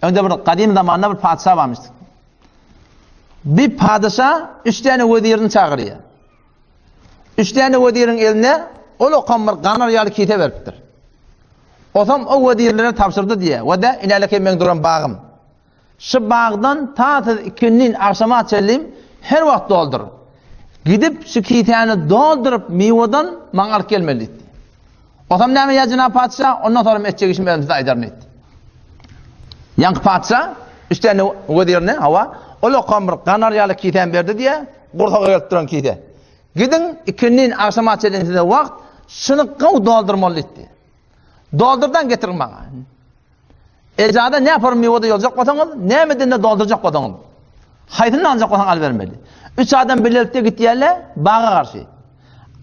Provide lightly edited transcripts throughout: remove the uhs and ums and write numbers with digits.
Önde bir kadim zamanında bir padişah varmış. Bir padişah 3 tane vezirini çağırıyor. 3 tane vezirin eline olokan bir kanaryalı kite veriptir. Otam o vezirlere tapşırdı diye. Ve de ilerleke men duran bağım. Şu bağdan ta ikinin akşama çelim her vaqt doldur. Gidip şu kiteni doldurup mivadan mangar gelmeli. Otam näme ya Cenab padişah ondan sonra etçek işim berimizde aydarını etti. Yank padişah 3 tane vezirine hava olokan bir kanaryalı kiten verdi diye kurtağa gelip duran kite. Gidin ikinin akşama çelimde vaqt şunu qav doldurmalı etti. Doldurdan getirin bana. Ecada ne yaparım mivada yolacak vatanız, ne medenne dolduracak vatanız. Haydını alacak vatan al vermeli. 3 adam birlikte gitti yerle bağa karşı.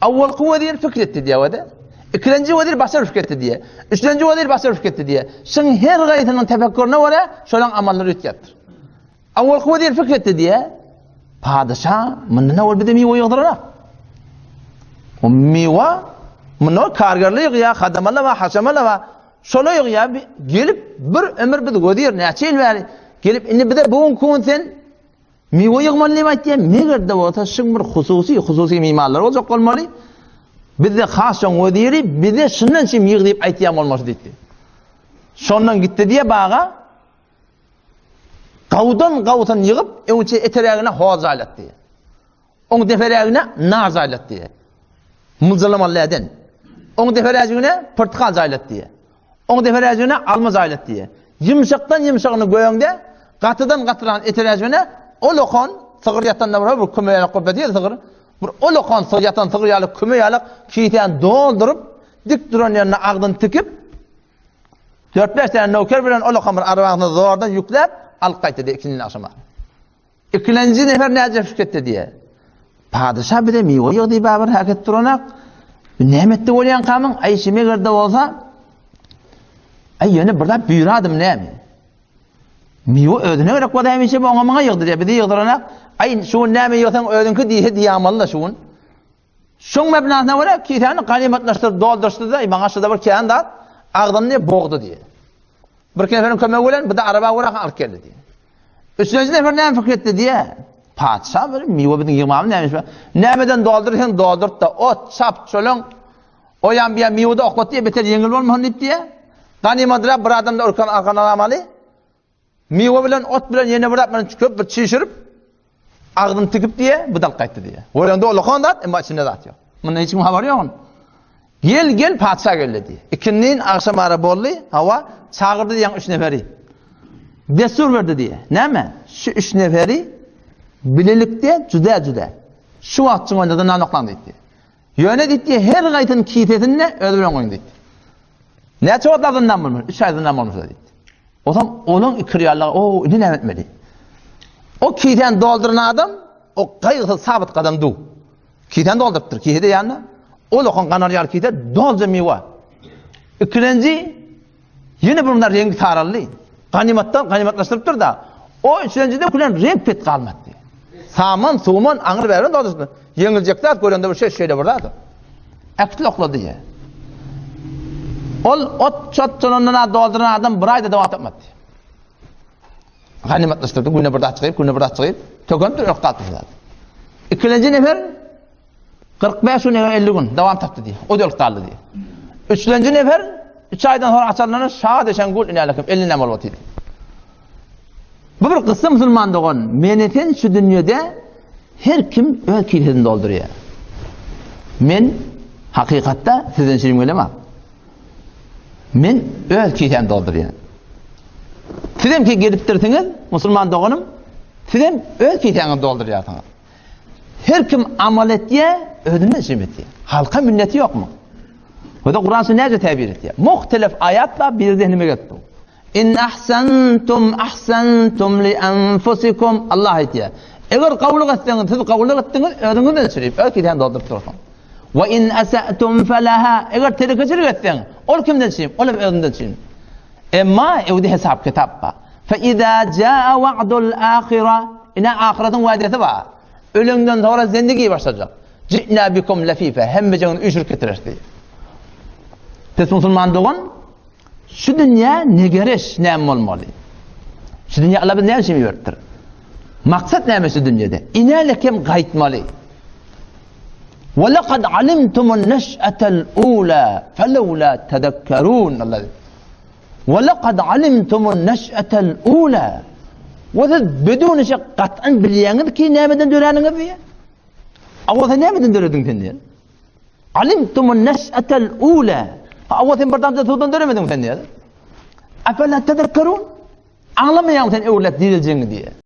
Avval vezir fikretti diye vada. İkinci vezir başka fikretti diye. Üçüncü vezir başka fikretti diye. Şimdi her gayetinin tefekkürüne var ya, şolan amalları ütketttir. Avval vezir fikretti diye. Padişah, mındına ol bir de miva yığdırana. O miva Mınna kargarlyk ya, hadamalar ve haşamalar ve şola yok ya, gelip bir ömür bir godir neçil ver, gelip indi bir de bugun kun sen miwa yığmanly aytdy, meger de bolsa şun bir hususi mimarlar olacak bolmaly. Bizde has şon godiri, bizde şundan şim yığ dep aytýan bolmaz dedi. Şondan gitti diye bağa qawdan yığıp öňçe eterägine hoz aýlatdy. Oň deferägine naz aýlatdy. Muzalamallardan. Oň deferäjine portakal aýlatdy. Oň deferäjine almaz aýlatdy. Yumşakdan yumşagyny göýäňde, gatydan gatyran eteräjine olokon sygyr ýatanda bir kömeýälik gopdy sygyr. Bir olokon sygyr ýatan sygyr ýalyk kömeýälik kiten doldurup dik duran ýerine agdyn tikip 4-5 tane nöker bilen olokon bir arabagyny zordan ýükläp alyp gaýtdy ikinin aşama. İkinji nefer näje fikretdi diye. Padişah bir de miwa ýygdy babır haket turanak. Nämetde bolýan kamyň aýşime gerde bolsa ay ýöne birde büýradim näme? Miwa özüne gerek bolsa hemişe boňa maňa ýygdy diye bir de ýygdyranak. Ay şu näme ýösen özüňki diýe diýamalla şuň. Şoň mebnasyna görä kitany ganymatlaşdyr doldurşdy da maňa şurda bir kän dat agdyny boğdy diye. Bir keferin kömek bilen bir de araba wara alyp geldi diye. Üçüncü nefer näme fikretdi diye. Padişah bir miwa bilen ýygmamy nämiş? Nämeden doldurýan dolduryp da ot çap çolong oyan bir miwada oklatdy beter ýeňil bolmaly diýip diye. Ganymadra bir adamda urkan arkan alamaly. Miwa bilen ot bilen ýene bir adamdan çykyp bir çyşyrip agdyn tikip diye budal gaýtdy diye. Oranda olakan dat emma içinde zat ýok. Munda hiç kim habar ýok. Gel padişah geldi diye. İkinin akşam ara boldy, hawa çağırdy diýen 3 neferi. Destur berdi diye. Näme? Şu 3 neferi bilelikde juda. Şu wagt soňunda da anaklandy diýdi. Ýöne diýdi her gaýtyn kitetinde özi bilen goýun diýdi. Näçe wagtlardan bolmaly? 3 aýdan bolmaly diýdi. Otam onuň ikriýarlygy o indi näme etmeli? O kiten dolduran adam o gaýgy sabit gadam du. Kiten doldurypdyr. Kitede ýany o lokan kanaryaly kite dolja miwa. İkinji ýene bunlar rengi tarally. Ganimatlaşdyrypdyr da o üçüncüde kulen renk pet galmady. Saman, suman, aňyr beren doldurdy. Ýeňiljekler görende bir şeýle bardy. Aktil oklady ýa. Ol ot çatçanyndan dolduran adam bir aýda dowam etmedi. Ganimatlaşdyrdy, güne bir açyp, töküntü ýoktatdy. İkinji nefer 45 gün 50 gün dowam tapdy diýe. O dölükdaldy diýe. Üçüncü nefer 3 aýdan sonra açanlaryň şaha deşen gol inälekim 50 näme bolýar diýdi. Bu bir kısım Müslüman doğan. Menetin şu dünyada her kim öz kitini doldurýar. Men hakikatta sizden şeýle bilemem. Men öz kitini doldurýar. Sizem ki gelipdirsiňiz, Müslüman doğanım, sizem öz kitini doldurýarsyňyz. Her kim amal etýär, özüne şeýle. Halka minneti ýokmu? Bu da Kur'an näçe täbir etýär. Muhtelif ayatlar bir zehnime getdi. İn ahsantum li anfusikum Allah aytýar. Eger gawlyk etseňiz, siz gawlyk etdiňiz, özüňizden çyrip, öz kitini dolduryp durasyn. Wa in asa'tum falaha. Eger terkeçilik etseň, ol kimden çyrip, ol özünden çyrip. Emma ewdi hesap kitap ba. Fa iza jaa wa'dul ahira, ina ahiratın wa'desi ba. Ölümden sonra zindigi başlayacak. Ci'na bikum lafifa, hemme jeňiz üçürüp getirerdi. Tes Müslüman doğan şu dünya negereş näme bolmaly? Şu dünya Allah ne için veripdir? Maksat näme şu dünyada? İnelekem gaytmaly. Ve laqad alimtumun neş'atel ula felawla tedekkerun. Allah. Ve laqad alimtumun neş'atel ula. Ve bedun şek qat'an bilýäňiz ki nämeden döräniňiz diýe. Awada nämeden döredin sen diýe. Alimtumun neş'atel ula. Awada birden de tudan döremedin sen diýe. Afala tedekkerun? Anlamaýan sen öwlet diýiljeňi diýe.